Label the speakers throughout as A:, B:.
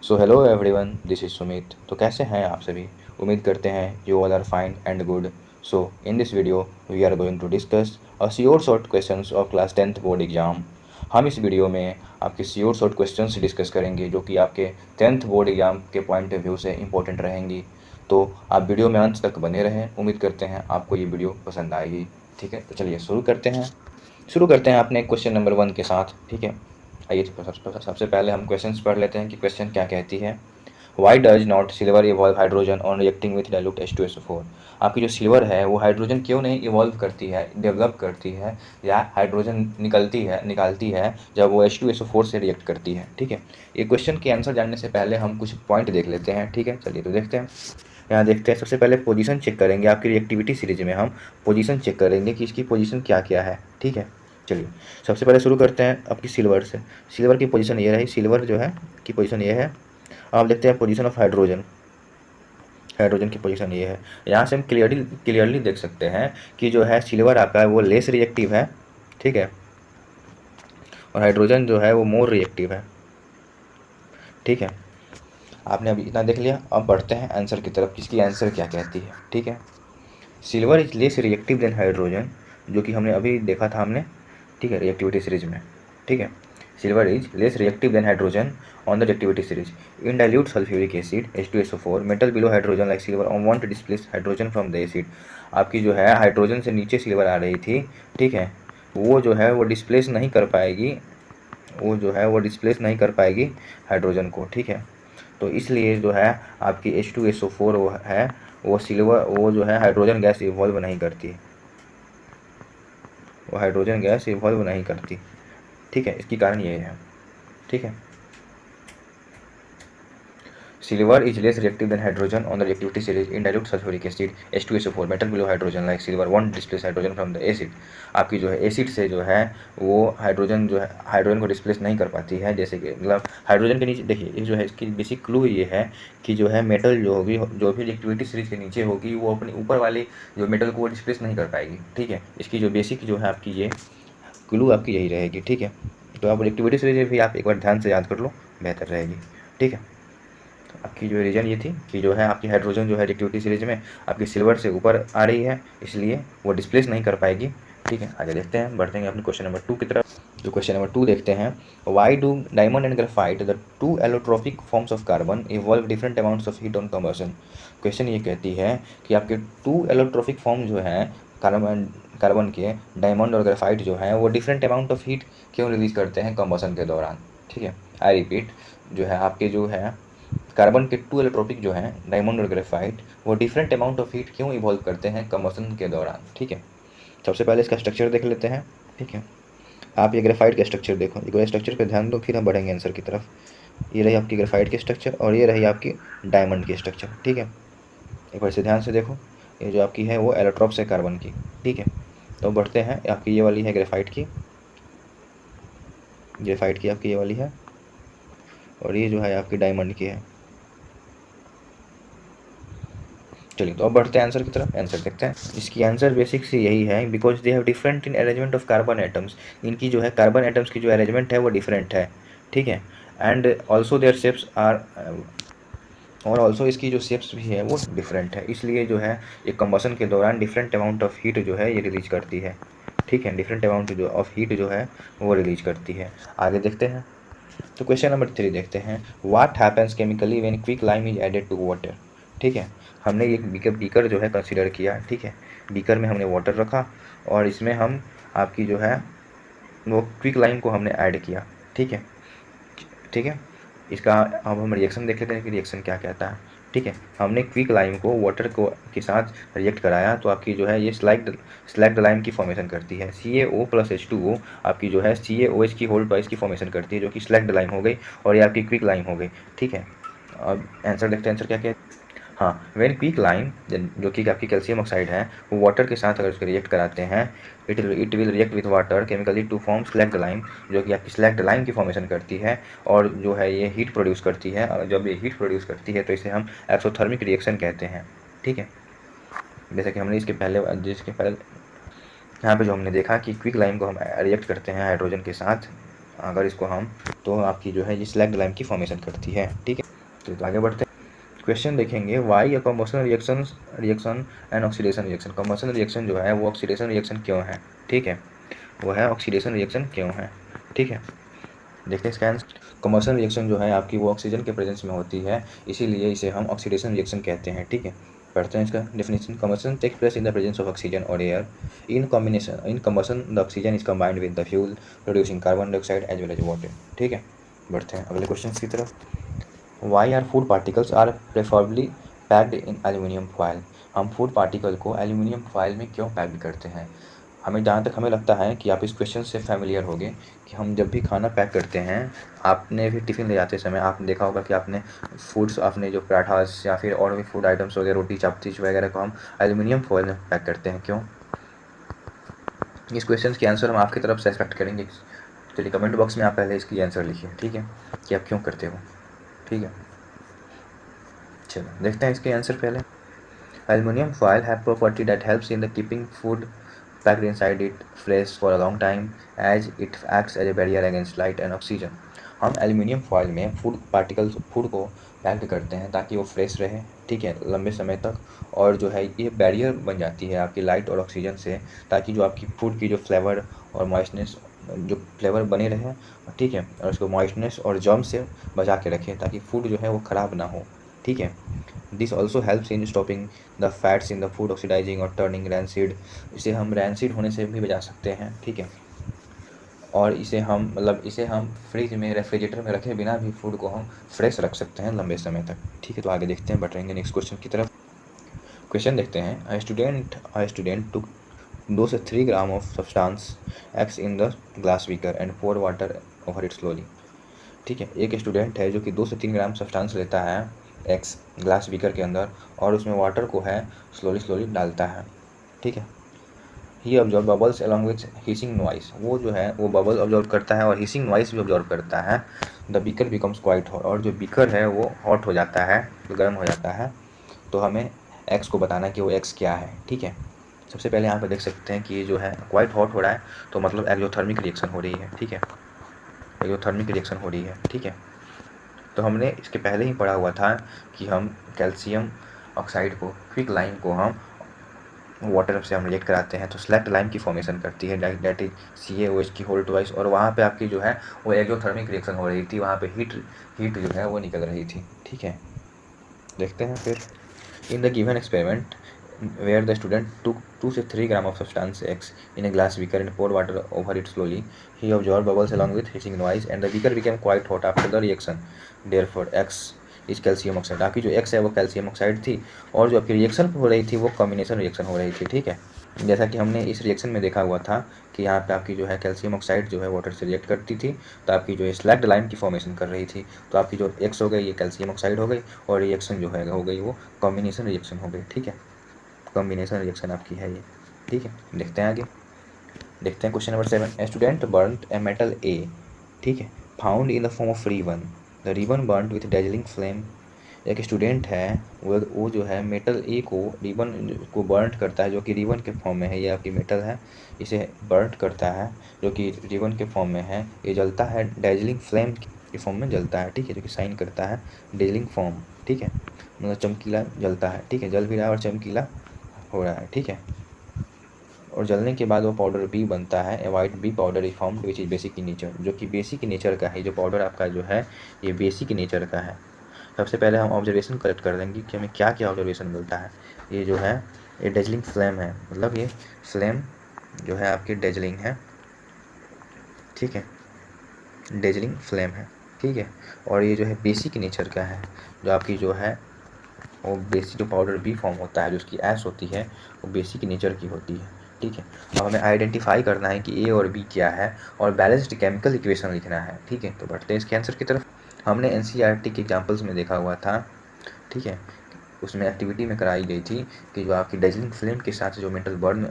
A: So hello everyone, this is Sumit. तो कैसे हैं आप सभी? उम्मीद करते हैं you all are fine and good. So in this video we are going to discuss a sure short questions of class 10th board exam. हम इस वीडियो में आपके श्योर शॉर्ट क्वेश्चंस डिस्कस करेंगे जो कि आपके 10th बोर्ड एग्जाम के point of view से इंपॉर्टेंट रहेंगी। तो आप वीडियो में अंत तक बने रहें। उम्मीद करते हैं आपको ये वीडियो पसंद आएगी। ठीक है, तो चलिए शुरू करते हैं अपने क्वेश्चन नंबर 1 के साथ। ठीक है, आइए तो सबसे पहले हम क्वेश्चंस पढ़ लेते हैं कि क्वेश्चन क्या कहती है। Why does not silver evolve hydrogen on reacting with dilute H2SO4। आपकी जो सिल्वर है वो हाइड्रोजन क्यों नहीं इवॉल्व करती है, डेवलप करती है या हाइड्रोजन निकालती है जब वो H2SO4 से रिएक्ट करती है। ठीक है, ये क्वेश्चन के आंसर जानने से पहले हम कुछ पॉइंट देख लेते हैं। ठीक है, चलिए तो देखते हैं। यहाँ देखते हैं, सबसे पहले पोजीशन चेक करेंगे। आपकी रिएक्टिविटी सीरीज में हम पोजीशन चेक करेंगे कि इसकी पोजीशन क्या क्या है। ठीक है, चलिए सबसे पहले शुरू करते हैं आपकी सिल्वर से। सिल्वर की पोजीशन ये रही, सिल्वर जो है की पोजीशन ये है। आप देखते हैं पोजीशन ऑफ हाइड्रोजन। हाइड्रोजन की पोजीशन ये है। यहाँ से हम क्लियरली देख सकते हैं कि जो है सिल्वर आपका है वो लेस रिएक्टिव है। ठीक है, और हाइड्रोजन जो है वो मोर रिएक्टिव है। ठीक है, आपने अभी इतना देख लिया। अब बढ़ते हैं आंसर की तरफ, इसकी आंसर क्या कहती है। ठीक है, silver is less reactive than hydrogen, जो कि हमने अभी देखा था हमने। ठीक है, रिएक्टिविटी सीरीज में। ठीक है, silver is less reactive than hydrogen on the reactivity series. In dilute sulphuric acid H2SO4 metal below hydrogen like silver on want to displace hydrogen from the acid. आपकी जो है हाइड्रोजन से नीचे silver आ रही थी। ठीक है, वो जो है वो डिस्प्लेस नहीं कर पाएगी, हाइड्रोजन को। ठीक है, तो इसलिए जो है आपकी H2SO4 वो है, वो सिल्वर वो जो है हाइड्रोजन गैस इवॉल्व नहीं करती, ठीक है, इसकी कारण ये है। ठीक है, silver is less reactive than hydrogen on the reactivity series in dilute sulphuric acid H2SO4 metal below hydrogen like silver one displace hydrogen from the acid. आपकी जो है एसिड से जो है वो हाइड्रोजन को डिस्प्लेस नहीं कर पाती है। जैसे कि मतलब हाइड्रोजन के नीचे देखिए, ये जो है इसकी बेसिक क्लू ये है कि जो है मेटल जो होगी, जो भी रिएक्टिविटी सीरीज के नीचे होगी, वो अपने ऊपर वाले जो मेटल को वो डिस्प्लेस नहीं कर पाएगी। ठीक है, इसकी जो बेसिक जो है आपकी ये क्लू आपकी यही रहेगी। ठीक है, तो आप रिएक्टिविटी सीरीज भी आप एक बार ध्यान से याद कर लो, बेहतर रहेगी। ठीक है, आपकी जो रीजन ये थी कि जो है आपकी हाइड्रोजन जो है रिएक्टिविटी सीरीज में आपकी सिल्वर से ऊपर आ रही है, इसलिए वो डिस्प्लेस नहीं कर पाएगी। ठीक है, आगे देखते हैं, बढ़ते हैं अपने क्वेश्चन नंबर 2 की तरफ। जो क्वेश्चन नंबर 2 देखते हैं, why do diamond and graphite the two allotropic forms of carbon evolve different amounts of heat on combustion. Question ये कहती है कि आपके टू एलोट्रोपिक फॉर्म जो हैं कार्बन के, डायमंड और ग्रेफाइट जो हैं, वो डिफरेंट अमाउंट ऑफ हीट क्यों रिलीज करते हैं कंबशन के दौरान। ठीक है, आई रिपीट, जो है आपके जो है कार्बन के टू एलोट्रोपिक जो हैं डायमंड और ग्रेफाइट, वो डिफरेंट अमाउंट ऑफ हीट क्यों इवॉल्व करते हैं कंबशन के दौरान। ठीक है, सबसे पहले इसका स्ट्रक्चर देख लेते हैं। ठीक है, आप ये ग्रेफाइट का स्ट्रक्चर देखो, एक बार स्ट्रक्चर पे ध्यान दो, फिर हम बढ़ेंगे आंसर की तरफ। ये रही आपकी ग्रेफाइट की स्ट्रक्चर और ये रही आपकी डायमंड की स्ट्रक्चर। ठीक है, एक बार से ध्यान से देखो, ये जो आपकी है वो एलोट्रोप्स है कार्बन की। ठीक है, तो बढ़ते हैं, आपकी ये वाली है ग्रेफाइट की आपकी ये वाली है, और ये जो है आपकी डायमंड की है। चलिए, तो अब बढ़ते हैं आंसर की तरफ। आंसर देखते हैं, इसकी आंसर बेसिक से यही है, because they have different in arrangement of carbon atoms. इनकी जो है कार्बन एटम्स की जो अरेंजमेंट है वो डिफरेंट है। ठीक है, and also their shapes are, और ऑल्सो इसकी जो शेप्स भी है वो डिफरेंट है, इसलिए जो है ये कंबशन के दौरान डिफरेंट अमाउंट ऑफ हीट जो है ये रिलीज करती है। ठीक है, डिफरेंट अमाउंट जो ऑफ हीट जो है वो रिलीज करती है। आगे देखते हैं, तो क्वेश्चन नंबर 3 देखते हैं, what happens chemically when quick lime is added to water. ठीक है, हमने एक बीकर जो है कंसीडर किया। ठीक है, बीकर में हमने वाटर रखा और इसमें हम आपकी जो है वो क्विक लाइम को हमने ऐड किया। ठीक है, इसका अब हम रिएक्शन देख लेते हैं कि रिएक्शन क्या कहता है। ठीक है, हमने क्विक लाइम को वाटर को के साथ रिएक्ट कराया, तो आपकी जो है ये स्लैग्ड लाइम की फॉर्मेशन करती है। CaO + H2O आपकी जो है CaOH की होल ट्वाइस की फॉर्मेशन करती है, जो कि स्लैग्ड लाइम हो गई, और ये आपकी क्विक लाइम हो गई। ठीक है, अब आंसर देखते हैं, आंसर क्या क्या। हाँ, वेन क्विक लाइम जो कि आपकी कैल्शियम ऑक्साइड है, वो वाटर के साथ अगर उसको रिएक्ट कराते हैं, it will react with water chemically to form slaked lime, जो कि आपकी स्लैग्ड लाइम की फॉर्मेशन करती है, और जो है ये हीट प्रोड्यूस करती है। और जब ये हीट प्रोड्यूस करती है तो इसे हम एक्सोथर्मिक रिएक्शन कहते हैं। ठीक है, जैसे कि हमने जिसके पहले यहाँ पे जो हमने देखा कि क्विक लाइम को हम रिएक्ट करते हैं हाइड्रोजन के साथ, अगर इसको हम तो आपकी जो है ये स्लैग्ड लाइम की फॉर्मेशन करती है। ठीक है, तो आगे बढ़ते हैं। क्वेश्चन देखेंगे, why a combustion reaction and oxidation reaction. Combustion reaction जो है वो ऑक्सीडेशन रिएक्शन क्यों है? ठीक है, वो है ऑक्सीडेशन रिएक्शन क्यों है? ठीक है, देखते हैं इसका आंसर। कम्बशन रिएक्शन जो है आपकी वो ऑक्सीजन के प्रेजेंस में होती है, इसीलिए इसे हम ऑक्सीडेशन रिएक्शन कहते हैं। ठीक है, पढ़ते हैं इसका definition. Combustion take place in the presence of oxygen और air. In combustion the oxygen is combined with the fuel producing carbon dioxide as well as water. ठीक है, बढ़ते हैं अगले क्वेश्चन की तरफ। Why are food particles are preferably packed in aluminium foil. हम food particle को एल्यूमिनियम फॉयल में क्यों पैक करते हैं? जहाँ तक हमें लगता है कि आप इस क्वेश्चन से फैमिलियर होंगे कि हम जब भी खाना पैक करते हैं, आपने भी टिफ़िन ले जाते समय आपने देखा होगा कि आपने जो पराठास या फिर और भी फूड आइटम्स वगैरह, रोटी चपाती वगैरह को हम एल्यूमिनियम फॉयल में पैक करते हैं। क्यों? इस क्वेश्चन के आंसर हम आपकी तरफ से एक्सपेक्ट करेंगे। चलिए कमेंट बॉक्स में आप पहले इसकी आंसर लिखिए, ठीक है, कि आप क्यों करते हो। ठीक है, चलो देखते हैं इसके आंसर पहले। Aluminium foil have property that helps in the keeping food packed inside it fresh for a long time as it acts as a barrier against light and oxygen। हम एल्यूमिनियम फॉयल में food को packed करते हैं ताकि वो fresh रहे, ठीक है, लंबे समय तक, और जो है ये बैरियर बन जाती है आपकी लाइट और ऑक्सीजन से, ताकि जो आपकी फूड की जो फ्लेवर और मॉइस्टनेस जो फ्लेवर बने रहे, ठीक है, और उसको मॉइस्टनेस और जर्म से बचा के रखें ताकि फूड जो है वो ख़राब ना हो। ठीक है, this also helps in stopping the fats in the food oxidising और टर्निंग रैंसिड। इसे हम रैंसिड होने से भी बचा सकते हैं। ठीक है, और इसे हम फ्रिज में, रेफ्रिजरेटर में रखे बिना भी फूड को हम फ्रेश रख सकते हैं लंबे समय तक। ठीक है, तो आगे देखते हैं, बढ़ेंगे नेक्स्ट क्वेश्चन की तरफ। क्वेश्चन देखते हैं, अ स्टूडेंट टुक 2 से 3 gram of substance x in the glass beaker and pour water over it slowly. ठीक है, एक स्टूडेंट है जो कि 2 से 3 ग्राम सब्सटेंस लेता है एक्स ग्लास बीकर के अंदर और उसमें वाटर को है स्लोली डालता है। ठीक है, he observe bubbles along with hissing noise. वो जो है वो बबल ऑब्जर्व करता है और हीसिंग नॉइस भी ऑब्जर्व करता है। The beaker becomes quite hot, और जो बीकर है वो हॉट हो जाता है, तो गर्म हो जाता है। तो हमें एक्स को बताना है कि वो एक्स क्या है। ठीक है, सबसे पहले यहाँ पर देख सकते हैं कि ये जो है क्वाइट हॉट हो रहा है, तो मतलब एक्सोथर्मिक रिएक्शन हो रही है। ठीक है, एक्सोथर्मिक रिएक्शन हो रही है। ठीक है, तो हमने इसके पहले ही पढ़ा हुआ था कि हम कैल्शियम ऑक्साइड को, क्विक लाइम को हम वाटर से हम रिएक्ट कराते हैं तो स्लैक्ड लाइम की फॉर्मेशन करती है, दैट इज CaOH की होल ट्वाइस, और वहाँ पे आपकी जो है वो एक्सोथर्मिक रिएक्शन हो रही थी, वहाँ पे हीट जो है वो निकल रही थी। ठीक है, देखते हैं फिर। In the given experiment where the student took 2 से 3 ग्राम of substance X in a glass beaker and poured water over it slowly, he observed bubbles along with hissing noise and the beaker became quite hot after the reaction. Therefore X is calcium oxide। आपकी जो X है वो calcium oxide थी और जो आपकी reaction हो रही थी वो कॉम्बिनेशन रिएक्शन हो रही थी। ठीक है, जैसा कि हमने इस रिएक्शन में देखा हुआ था कि यहाँ पे आपकी जो है कैल्शियम ऑक्साइड जो है वाटर से रिएक्ट करती थी, तो आपकी जो है स्लैग्ड लाइम की फॉर्मेशन कर रही थी, तो आपकी जो X हो गई ये कैल्शियम ऑक्साइड हो गई और रिएक्शन जो है हो गई वो कॉम्बिनेशन रिएक्शन हो गई। ठीक है, कॉम्बिनेशन रिएक्शन आपकी है ये। ठीक है, देखते हैं आगे। देखते हैं question number 7। A student burnt a metal A, ठीक है, found in the form of ribbon. The ribbon burnt with dazzling flame. एक स्टूडेंट है वो जो है मेटल ए को, रिबन को बर्नट करता है जो कि रिबन के फॉर्म में है। ये आपकी मेटल है, इसे बर्नट करता है जो कि रिबन के फॉर्म में है। ये जलता है डेजलिंग फ्लेम के फॉर्म में जलता है। ठीक है, जो कि साइन करता है डेजलिंग फॉर्म। ठीक है, मतलब चमकीला जलता है। ठीक है, जल भी रहा है और चमकीला हो रहा है। ठीक है, और जलने के बाद वो पाउडर बी बनता है। A white B powder is formed which is basic in nature, जो कि बेसिक नेचर का है। जो पाउडर आपका जो है ये बेसिक नेचर का है। सबसे पहले हम ऑब्जर्वेशन कलेक्ट कर लेंगे कि हमें क्या क्या ऑब्जर्वेशन मिलता है। ये जो है ये डेजलिंग फ्लेम है, मतलब ये फ्लेम जो है आपकी डेजलिंग है। ठीक है, डेजलिंग फ्लेम है। ठीक है, और ये जो है बेसिक नेचर का है। जो आपकी जो है वो बेसिक जो पाउडर बी फॉर्म होता है, जो उसकी ऐश होती है वो बेसिक नेचर की होती है। ठीक है, अब हमें आइडेंटिफाई करना है कि ए और बी क्या है और बैलेंस्ड केमिकल इक्वेशन लिखना है। ठीक है, तो बढ़ते हैं इसके आंसर की तरफ। हमने NCERT के एग्जाम्पल्स में देखा हुआ था। ठीक है, उसमें एक्टिविटी में कराई गई थी कि जो आपकी डेजलिंग फ्लेम के साथ जो मेटल बर्न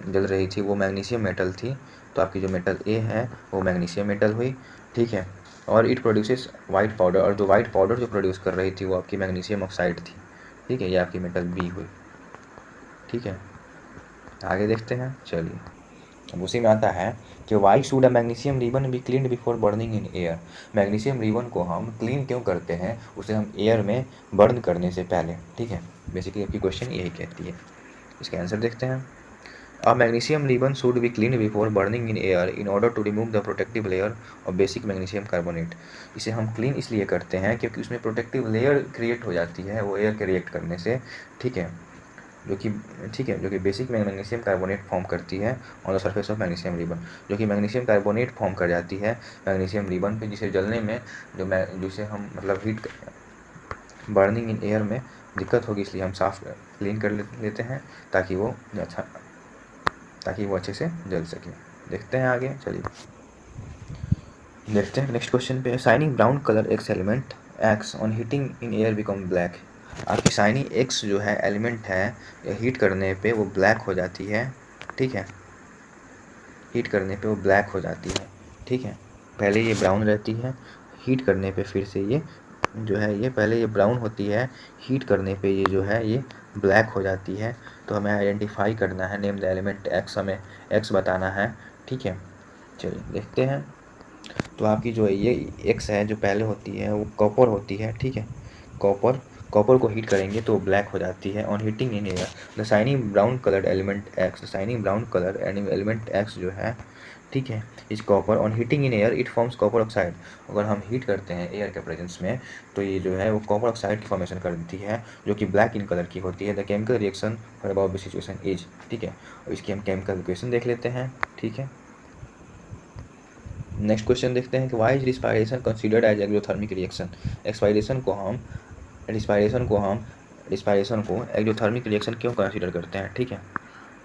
A: जल रही थी वो मैग्नीशियम मेटल थी, तो आपकी जो मेटल ए है वो मैग्नीशियम मेटल हुई। ठीक है, और इट प्रोड्यूसेस वाइट पाउडर, और जो वाइट पाउडर जो प्रोड्यूस कर रही थी वो आपकी मैग्नीशियम ऑक्साइड थी। ठीक है, ये आपकी मेटल बी हुई। ठीक है, आगे देखते हैं, चलिए अब उसी में आता है कि why should a magnesium ribbon be clean before burning in air. Magnesium ribbon को हम क्लीन क्यों करते हैं, उसे हम एयर में बर्न करने से पहले। ठीक है, बेसिकली आपकी क्वेश्चन यही कहती है। इसका आंसर देखते हैं। A magnesium ribbon should be cleaned before burning in air in order to remove the protective layer of basic magnesium carbonate। इसे हम क्लीन इसलिए करते हैं क्योंकि उसमें प्रोटेक्टिव लेयर क्रिएट हो जाती है वो एयर के रिएक्ट करने से। ठीक है, जो कि बेसिक मैग्नीशियम कार्बोनेट फॉर्म करती है on the surface of magnesium ribbon, जो कि मैग्नीशियम कार्बोनेट फॉर्म कर जाती है मैग्नीशियम रिबन पे, जिसे जलने में जिसे हम मतलब हीट बर्निंग इन एयर में दिक्कत होगी, इसलिए हम साफ क्लीन कर लेते हैं ताकि वो अच्छे से जल सके। देखते हैं आगे, चलिए देखते हैं नेक्स्ट क्वेश्चन पे। Shining brown colour x element x on heating in air become black. आपकी शाइनी एक्स जो है एलिमेंट है, हीट करने पे वो ब्लैक हो जाती है। ठीक है, हीट करने पे वो ब्लैक हो जाती है। ठीक है, पहले ये ब्राउन रहती है, हीट करने पे फिर से ये जो है ये पहले ये ब्राउन होती है, हीट करने पे ये जो है ये ब्लैक हो जाती है। तो हमें आइडेंटिफाई करना है, नेम द एलिमेंट एक्स, हमें एक्स बताना है। ठीक है, चलिए देखते हैं। तो आपकी जो ये एक्स है जो पहले होती है वो कॉपर होती है। ठीक है, कॉपर को हीट करेंगे तो ब्लैक हो जाती है on heating in air. The shining brown coloured element x, shining brown colour element x जो है, ठीक है, इस copper on heating in air it forms copper oxide. अगर हम हीट करते हैं एयर के प्रेजेंस में तो ये जो है वो कॉपर ऑक्साइड की फॉर्मेशन कर देती है, जो कि ब्लैक इन कलर की होती है। The chemical reaction for about this situation is. ठीक है, और इसकी हम केमिकल इक्वेशन देख लेते हैं। ठीक है, नेक्स्ट क्वेश्चन देखते हैं कि why is respiration considered as exothermic reaction. Respiration को एक्सोथर्मिक रिएक्शन क्यों कंसीडर करते हैं। ठीक है,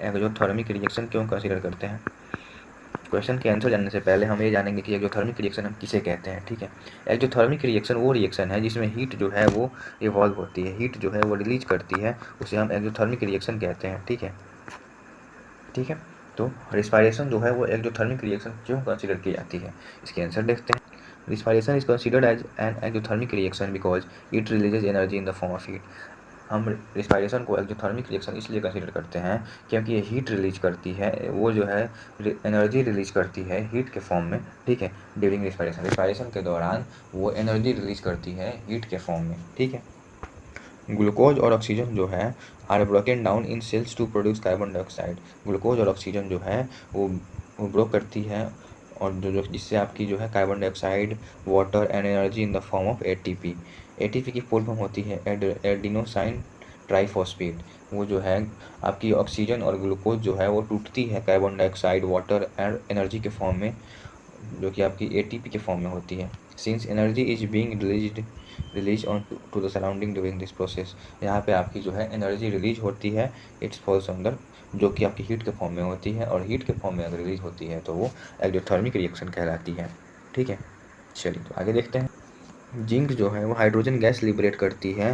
A: एक्सोथर्मिक रिएक्शन क्यों कंसीडर करते हैं। क्वेश्चन के आंसर जानने से पहले हम ये जानेंगे कि एक्सोथर्मिक रिएक्शन हम किसे कहते हैं। ठीक है, एक्सोथर्मिक रिएक्शन वो रिएक्शन है जिसमें हीट जो है वो इवॉल्व होती है, हीट जो है वो रिलीज करती है, उसे हम एक्सोथर्मिक रिएक्शन कहते हैं। ठीक है, तो रिस्पायरेशन जो है वो एक्सोथर्मिक रिएक्शन क्यों कंसीडर की जाती है, इसके आंसर देखते हैं। Respiration is considered as an exothermic reaction because it releases energy in the form of heat. हम रिस्पायरेशन को एक्सोथर्मिक रिएक्शन इसलिए कंसीडर करते हैं क्योंकि ये हीट रिलीज करती है, वो जो है एनर्जी रिलीज करती है हीट के फॉर्म में। ठीक है, ड्यूरिंग रिस्पायरेशन के दौरान वो एनर्जी रिलीज करती है हीट के फॉर्म में। ठीक है, ग्लूकोज और ऑक्सीजन जो है are broken down in cells to produce carbon dioxide. Glucose और ऑक्सीजन जो है वो ब्रोक करती है और जो जिससे आपकी जो है carbon dioxide, water and energy in the form of ATP. ATP की फुल फॉर्म होती है एडिनोसाइन ट्राइफॉस्फेट। वो जो है आपकी ऑक्सीजन और ग्लूकोज जो है वो टूटती है carbon dioxide, water and energy के फॉर्म में, जो कि आपकी एटीपी के फॉर्म में होती है। Since energy is being release on to the surrounding during this process. यहाँ पे आपकी जो है एनर्जी रिलीज होती है, इट्स फॉल्स अंडर, जो कि आपकी हीट के फॉर्म में होती है, और हीट के फॉर्म में अगर रिलीज होती है तो वो एक्सोथर्मिक रिएक्शन कहलाती है। ठीक है, चलिए तो आगे देखते हैं। जिंक जो है वो हाइड्रोजन गैस लिबरेट करती है।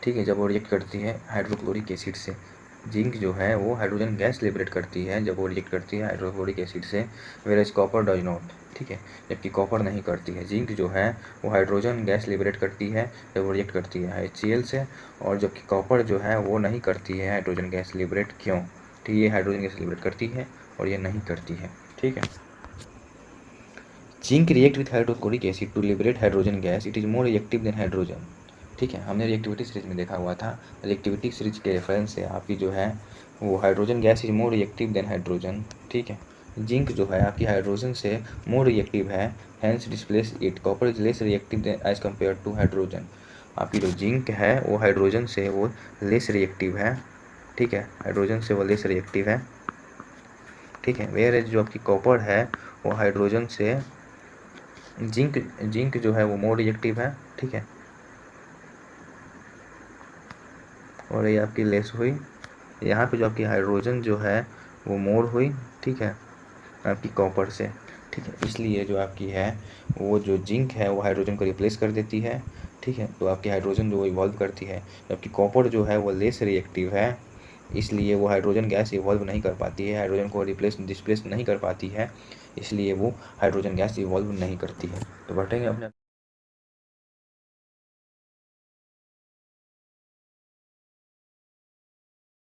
A: ठीक है, जब वो रिएक्ट करती है हाइड्रोक्लोरिक एसिड से, जिंक जो है वो हाइड्रोजन गैस लिबरेट करती है जब वो रिएक्ट करती है हाइड्रोक्लोरिक एसिड से, वेयरएज कॉपर डज नॉट। ठीक है, जबकि कॉपर नहीं करती है। जिंक जो है वो हाइड्रोजन गैस लिबरेट करती है जब वो रिएक्ट करती है HCl से, और जबकि कॉपर जो है वो नहीं करती है हाइड्रोजन गैस लिबरेट। क्यों? ठीक, ये हाइड्रोजन गैस लिबरेट करती है और ये नहीं करती है। ठीक है, zinc react with hydrochloric acid to liberate hydrogen gas, it is more reactive than hydrogen. ठीक है, हमने रिएक्टिविटी सीरीज में देखा हुआ था, रिएक्टिविटी सीरीज के रेफरेंस से आपकी जो है वो hydrogen gas is more reactive than hydrogen. ठीक है, जिंक जो है आपकी हाइड्रोजन से मोर रिएक्टिव है, hence displace it. Copper is less reactive as compare to hydrogen. आपकी जो जिंक है वो हाइड्रोजन से वो लेस रिएक्टिव है। ठीक है, हाइड्रोजन से वो लेस रिएक्टिव है। ठीक है, वेयर एज जो आपकी कॉपर है वो हाइड्रोजन से जिंक जो है वो मोर रिएक्टिव है। ठीक है, और ये आपकी लेस हुई, यहाँ पे जो आपकी हाइड्रोजन जो है वो मोर हुई। ठीक है, आपकी कॉपर से। ठीक है, इसलिए जो आपकी है वो जो जिंक है वो हाइड्रोजन को रिप्लेस कर देती है। ठीक है, तो आपकी हाइड्रोजन जो इवॉल्व करती है, जबकि कॉपर जो है वो लेस रिएक्टिव है, इसलिए वो हाइड्रोजन गैस इवॉल्व नहीं कर पाती है, हाइड्रोजन को डिस्प्लेस नहीं कर पाती है, इसलिए वो हाइड्रोजन गैस इवॉल्व नहीं करती है। तो बढ़ेंगे अपने